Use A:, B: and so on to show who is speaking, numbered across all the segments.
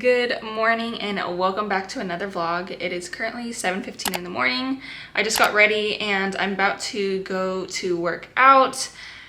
A: Good morning and welcome back to another vlog. It is currently 7:15 in the morning. I just got ready and I'm about to go to work out.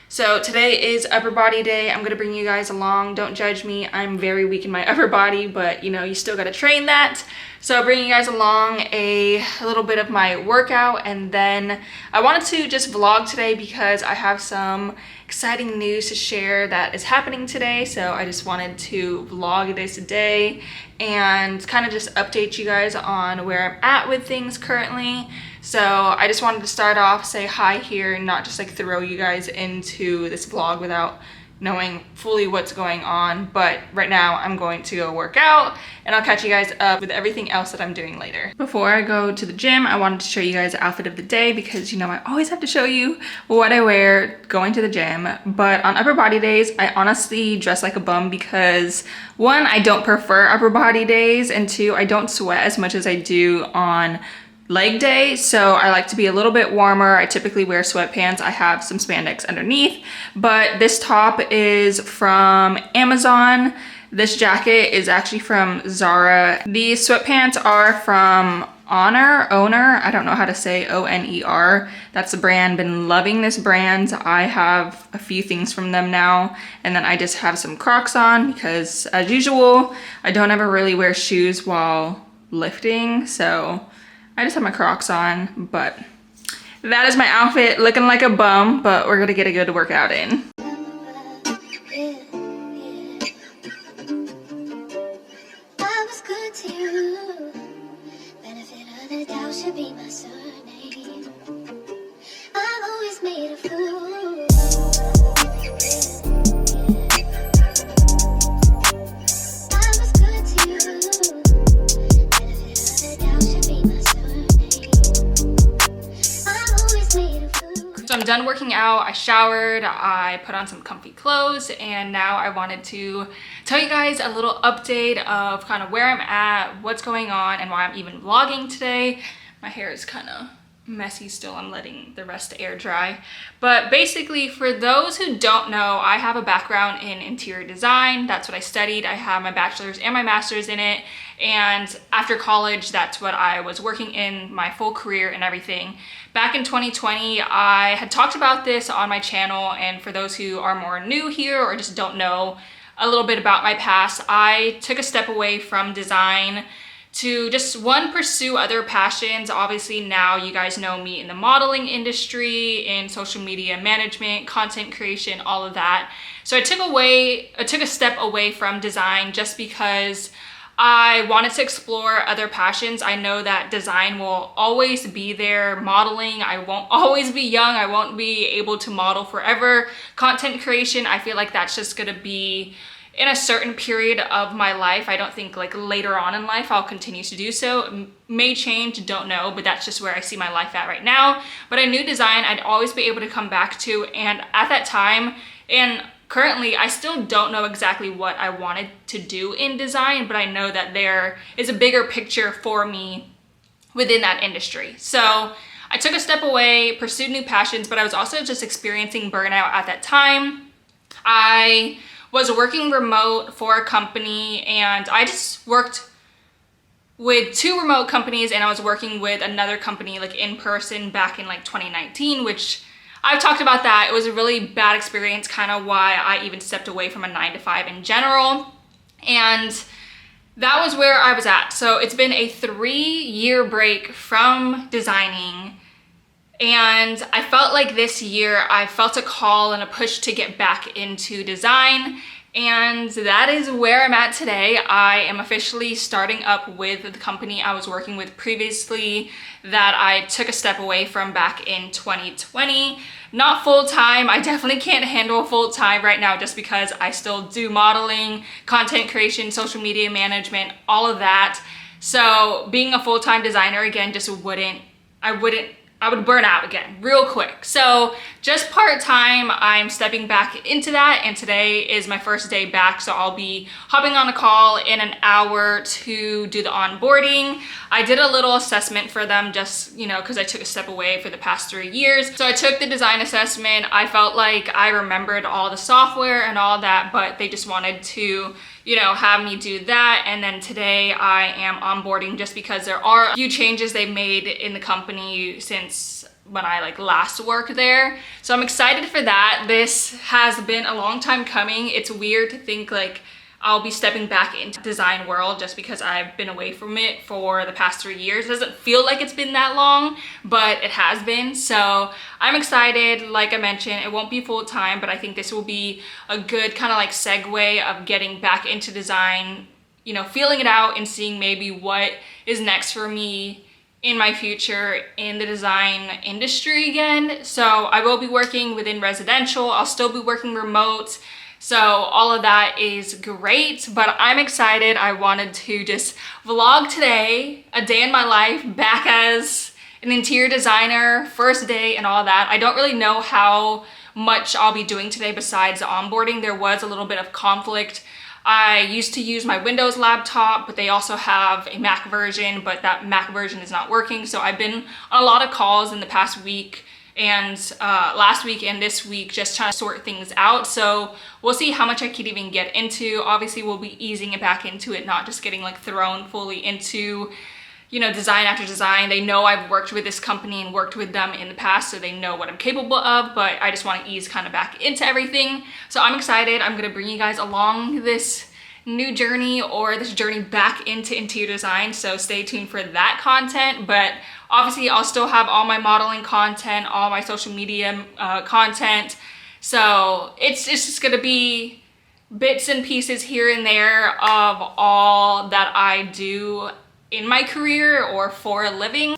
A: So today is upper body day. I'm gonna bring you guys along. Don't judge me. I'm very weak in my upper body, but you know, you still gotta train that. So I'll bring you guys along a little bit of my workout, and then I wanted to just vlog today because I have some exciting news to share that is happening today. So I just wanted to vlog this today and kind of just update you guys on where I'm at with things currently. So I just wanted to start off, say hi here, and not just like throw you guys into this vlog without knowing fully what's going on. But right now I'm going to go work out and I'll catch you guys up with everything else that I'm doing later. Before I go to the gym, I wanted to show you guys the outfit of the day because you know I always have to show you what I wear going to the gym. But on upper body days, I honestly dress like a bum because one, I don't prefer upper body days, and two, I don't sweat as much as I do on leg day, so I like to be a little bit warmer. I typically wear sweatpants. I have some spandex underneath, but this top is from Amazon. This jacket is actually from Zara. These sweatpants are from Owner. I don't know how to say O-N-E-R. That's the brand. Been loving this brand. I have a few things from them now, and then I just have some Crocs on because as usual, I don't ever really wear shoes while lifting, so I just have my Crocs on. But that is my outfit, looking like a bum, but we're gonna get a good workout in. I'm done working out, I showered, I put on some comfy clothes, and now I wanted to tell you guys a little update of kind of where I'm at, what's going on, and why I'm even vlogging today. My hair is kind of messy still. I'm letting the rest air dry. But basically, for those who don't know, I have a background in interior design. That's what I studied. I have my bachelor's and my master's in it. And after college, that's what I was working in my full career and everything. Back in 2020, I had talked about this on my channel. And for those who are more new here or just don't know a little bit about my past, I took a step away from design to just pursue other passions. Obviously now you guys know me in the modeling industry, in social media management, content creation, all of that. So I took a step away from design just because I wanted to explore other passions. I know that design will always be there. Modeling, I won't always be young. I won't be able to model forever. Content creation, I feel like that's just gonna be in a certain period of my life. I don't think like later on in life I'll continue to do so. It may change, don't know, but that's just where I see my life at right now. But I knew design I'd always be able to come back to, and at that time, and currently, I still don't know exactly what I wanted to do in design, but I know that there is a bigger picture for me within that industry. So I took a step away, pursued new passions, but I was also just experiencing burnout at that time. I was working remote for a company, and I just worked with 2 remote companies, and I was working with another company like in person back in like 2019, which I've talked about that. It was a really bad experience, kind of why I even stepped away from a 9-to-5 in general. And that was where I was at. So it's been a 3-year break from designing. And I felt like this year I felt a call and a push to get back into design. And that is where I'm at today. I am officially starting up with the company I was working with previously that I took a step away from back in 2020. Not full-time. I definitely can't handle full-time right now just because I still do modeling, content creation, social media management, all of that. So being a full-time designer again just I would burn out again real quick. So just part-time, I'm stepping back into that, and today is my first day back, so I'll be hopping on a call in an hour to do the onboarding. I did a little assessment for them just, you know, because I took a step away for the past 3 years. So I took the design assessment. I felt like I remembered all the software and all that, but they just wanted to, have me do that. And then today I am onboarding just because there are a few changes they've made in the company since when I last worked there. So I'm excited for that. This has been a long time coming. It's weird to think I'll be stepping back into design world just because I've been away from it for the past 3 years. It doesn't feel like it's been that long, but it has been. So I'm excited. Like I mentioned, it won't be full time, but I think this will be a good kind of segue of getting back into design, feeling it out and seeing maybe what is next for me in my future in the design industry again. So I will be working within residential. I'll still be working remote. So all of that is great, but I'm excited. I wanted to just vlog today, a day in my life back as an interior designer, first day and all that. I don't really know how much I'll be doing today besides the onboarding. There was a little bit of conflict. I used to use my Windows laptop, but they also have a Mac version, but that Mac version is not working. So I've been on a lot of calls in the past week and last week and this week just trying to sort things out. So we'll see how much I could even get into. Obviously we'll be easing it back into it, not just getting thrown fully into design after design. They know I've worked with this company and worked with them in the past, so they know what I'm capable of, but I just want to ease kind of back into everything. So I'm excited. I'm going to bring you guys along this new journey, or this journey back into interior design, so stay tuned for that content. But obviously I'll still have all my modeling content, all my social media content, so it's just gonna be bits and pieces here and there of all that I do in my career or for a living.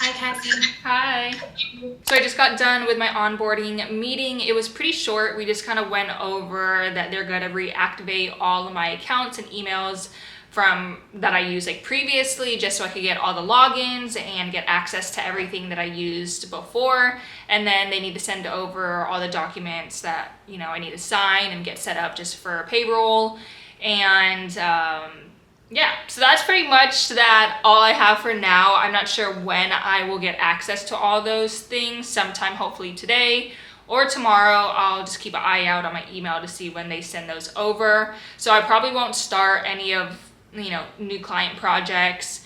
B: Hi, Cassie.
A: Hi. So I just got done with my onboarding meeting. It was pretty short. We just kind of went over that they're going to reactivate all of my accounts and emails from that I used previously, just so I could get all the logins and get access to everything that I used before. And then they need to send over all the documents that I need to sign and get set up just for payroll. And yeah, so that's pretty much all I have for now. I'm not sure when I will get access to all those things. Sometime hopefully today or tomorrow. I'll just keep an eye out on my email to see when they send those over. So I probably won't start any of new client projects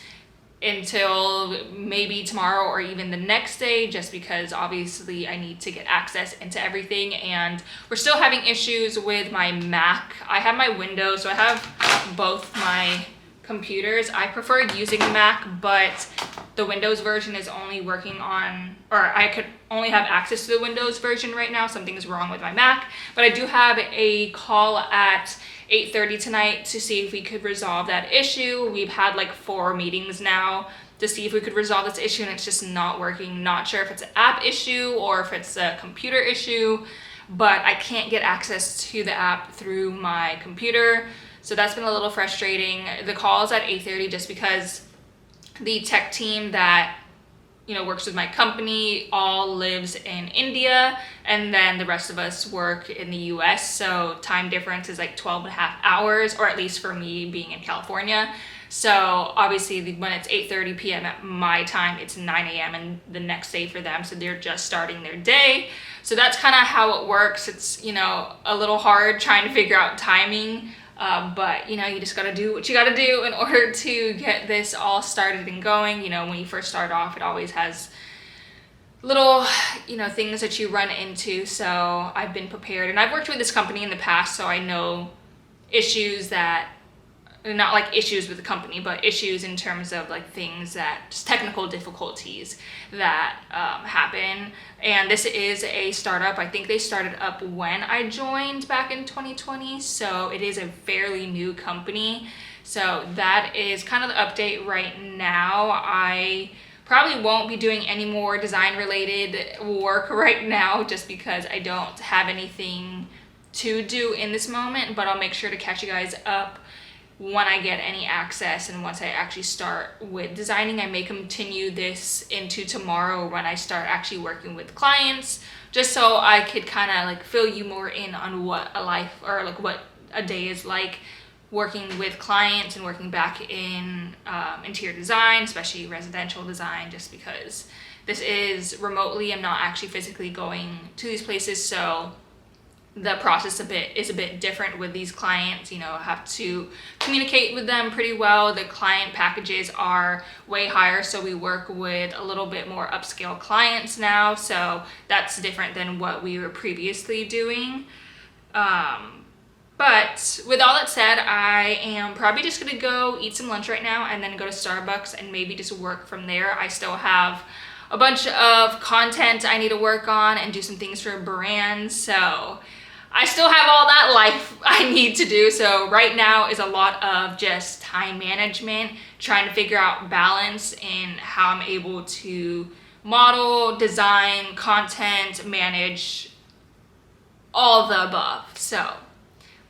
A: until maybe tomorrow or even the next day, just because obviously I need to get access into everything. And we're still having issues with my Mac. I have my Windows, so I have both my computers. I prefer using the Mac, but the Windows version is only working on, or I could only have access to the Windows version right now. Something's wrong with my Mac, but I do have a call at 8:30 tonight to see if we could resolve that issue. We've had 4 meetings now to see if we could resolve this issue, and it's just not working. Not sure if it's an app issue or if it's a computer issue, but I can't get access to the app through my computer. So that's been a little frustrating. The call is at 8:30 just because the tech team that works with my company all lives in India, and then the rest of us work in the US. So time difference is 12 and a half hours, or at least for me being in California. So obviously when it's 8:30 p.m. at my time, it's 9 a.m. and the next day for them. So they're just starting their day. So that's kind of how it works. It's, a little hard trying to figure out timing. But you just gotta do what you gotta do in order to get this all started and going. When you first start off, it always has little, things that you run into. So I've been prepared, and I've worked with this company in the past, so I know issues that, not issues with the company, but issues in terms of things that, just technical difficulties that happen. And this is a startup. I think they started up when I joined back in 2020, so it is a fairly new company. So that is kind of the update right now. I probably won't be doing any more design related work right now, just because I don't have anything to do in this moment, but I'll make sure to catch you guys up when I get any access and once I actually start with designing. I may continue this into tomorrow when I start actually working with clients, just so I could kind of like fill you more in on what a life or like what a day is like working with clients and working back in interior design, especially residential design, just because this is remotely. I'm not actually physically going to these places, so the process is a bit different with these clients. You know, I have to communicate with them pretty well. The client packages are way higher, so we work with a little bit more upscale clients now, so that's different than what we were previously doing. But with all that said, I am probably just gonna go eat some lunch right now and then go to Starbucks and maybe just work from there. I still have a bunch of content I need to work on and do some things for brands, so I still have all that life I need to do. So right now is a lot of just time management, trying to figure out balance in how I'm able to model, design, content, manage all of the above. So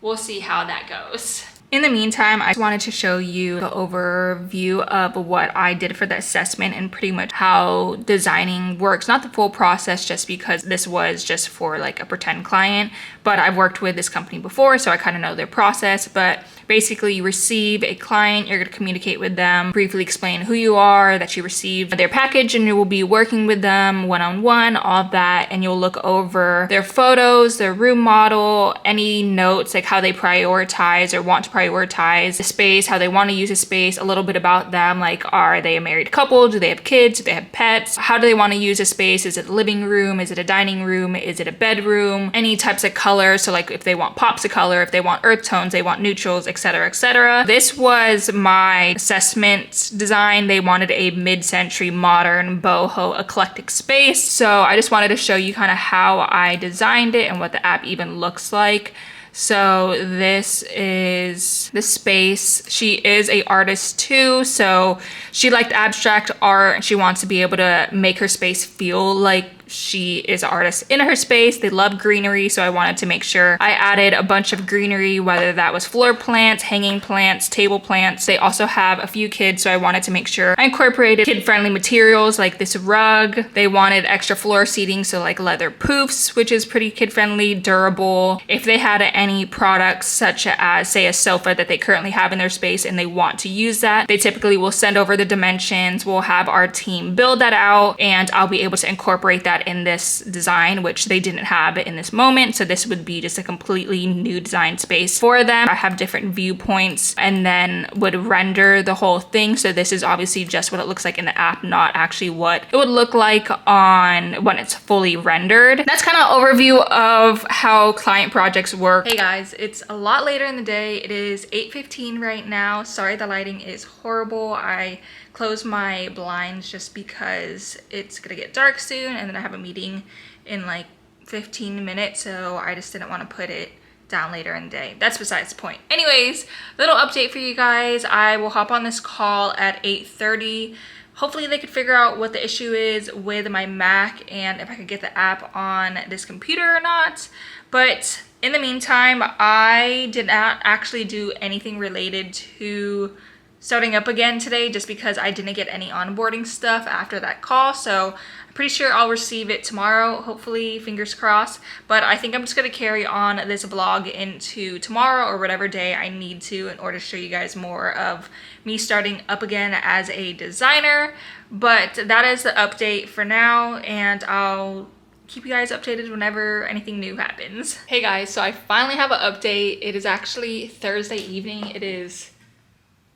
A: we'll see how that goes. In the meantime, I wanted to show you the overview of what I did for the assessment and pretty much how designing works. Not the full process, just because this was just for like a pretend client, but I've worked with this company before, so I kind of know their process. But basically, you receive a client, you're gonna communicate with them, briefly explain who you are, that you received their package, and you will be working with them one-on-one, all of that, and you'll look over their photos, their room model, any notes, like how they prioritize or want to prioritize the space, how they want to use the space, a little bit about them, like are they a married couple, do they have kids, do they have pets, how do they want to use a space, is it a living room, is it a dining room, is it a bedroom, any types of colors, so like if they want pops of color, if they want earth tones, they want neutrals, etc., etc. This was my assessment design. They wanted a mid-century modern boho eclectic space, so I just wanted to show you kind of how I designed it and what the app even looks like. So this is the space. She is an artist too, so she liked abstract art and she wants to be able to make her space feel like she is an artist in her space. They love greenery, so I wanted to make sure I added a bunch of greenery, whether that was floor plants, hanging plants, table plants. They also have a few kids, so I wanted to make sure I incorporated kid-friendly materials like this rug. They wanted extra floor seating, so like leather poofs, which is pretty kid-friendly, durable. If they had any products such as, say, a sofa that they currently have in their space and they want to use that, they typically will send over the dimensions. We'll have our team build that out, and I'll be able to incorporate that in this design, which they didn't have in this moment. So this would be just a completely new design space for them. I have different viewpoints and then would render the whole thing. So this is obviously just what it looks like in the app, not actually what it would look like on when it's fully rendered. That's kind of overview of how client projects work. Hey guys, it's a lot later in the day. It is 8:15 right now. Sorry, the lighting is horrible. I close my blinds just because it's gonna get dark soon and then I have a meeting in like 15 minutes, so I just didn't want to put it down later in the day. That's besides the point. Anyways, little update for you guys. I will hop on this call at 8:30. Hopefully they could figure out what the issue is with my Mac and if I could get the app on this computer or not. But in the meantime, I did not actually do anything related to starting up again today, just because I didn't get any onboarding stuff after that call. So I'm pretty sure I'll receive it tomorrow, hopefully, fingers crossed. But I think I'm just gonna carry on this vlog into tomorrow or whatever day I need to in order to show you guys more of me starting up again as a designer. But that is the update for now, and I'll keep you guys updated whenever anything new happens. Hey guys, so I finally have an update. It is actually Thursday evening. It is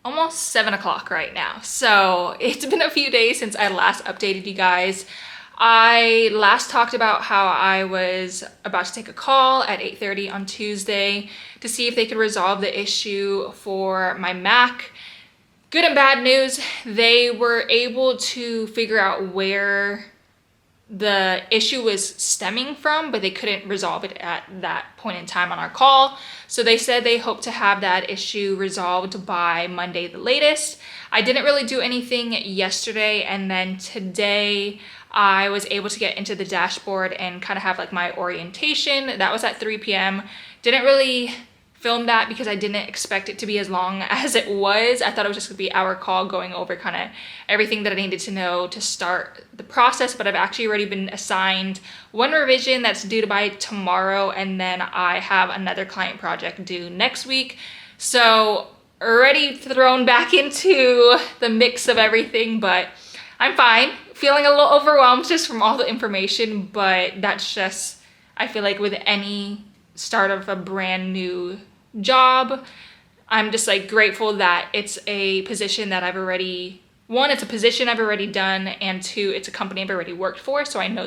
A: almost 7 o'clock right now. So it's been a few days since I last updated you guys. I last talked about how I was about to take a call at 8:30 on Tuesday to see if they could resolve the issue for my Mac. Good and bad news, they were able to figure out where the issue was stemming from, but they couldn't resolve it at that point in time on our call. So they said they hope to have that issue resolved by Monday the latest. I didn't really do anything yesterday, and then today I was able to get into the dashboard and kind of have like my orientation. That was at 3 p.m. didn't really film that because I didn't expect it to be as long as it was. I thought it was just gonna be an hour call going over kind of everything that I needed to know to start the process, but I've actually already been assigned one revision that's due by tomorrow, and then I have another client project due next week. So already thrown back into the mix of everything, but I'm fine. Feeling a little overwhelmed just from all the information, but that's just, I feel like with any start of a brand new job, I'm just like grateful that it's a position that I've already, one, it's a position I've already done, and two, it's a company I've already worked for, so I know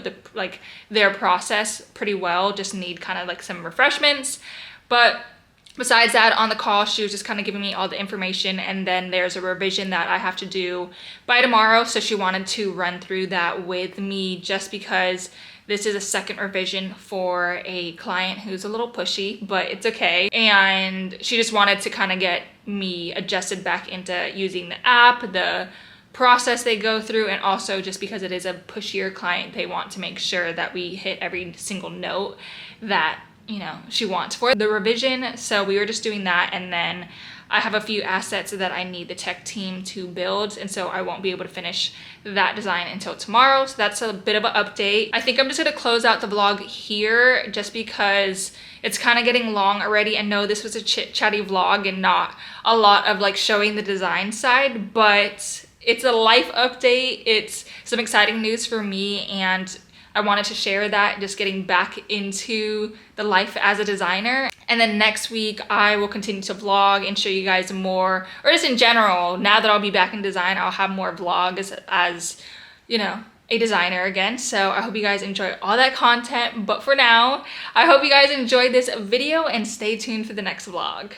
A: their process pretty well. Just need kind of like some refreshments. But besides that, on the call, she was just kind of giving me all the information, and then there's a revision that I have to do by tomorrow, so she wanted to run through that with me just because this is a second revision for a client who's a little pushy, but it's okay. And she just wanted to kind of get me adjusted back into using the app, the process they go through, and also just because it is a pushier client, they want to make sure that we hit every single note that, you know, she wants for the revision. So we were just doing that, and then I have a few assets that I need the tech team to build, and so I won't be able to finish that design until tomorrow. So that's a bit of an update. I think I'm just gonna close out the vlog here just because it's kind of getting long already. I know this was a chit-chatty vlog and not a lot of like showing the design side, but it's a life update. It's some exciting news for me, and I wanted to share that, just getting back into the life as a designer. And then next week I will continue to vlog and show you guys more, or just in general, now that I'll be back in design, I'll have more vlogs as, you know, a designer again. So I hope you guys enjoy all that content. But for now, I hope you guys enjoyed this video and stay tuned for the next vlog.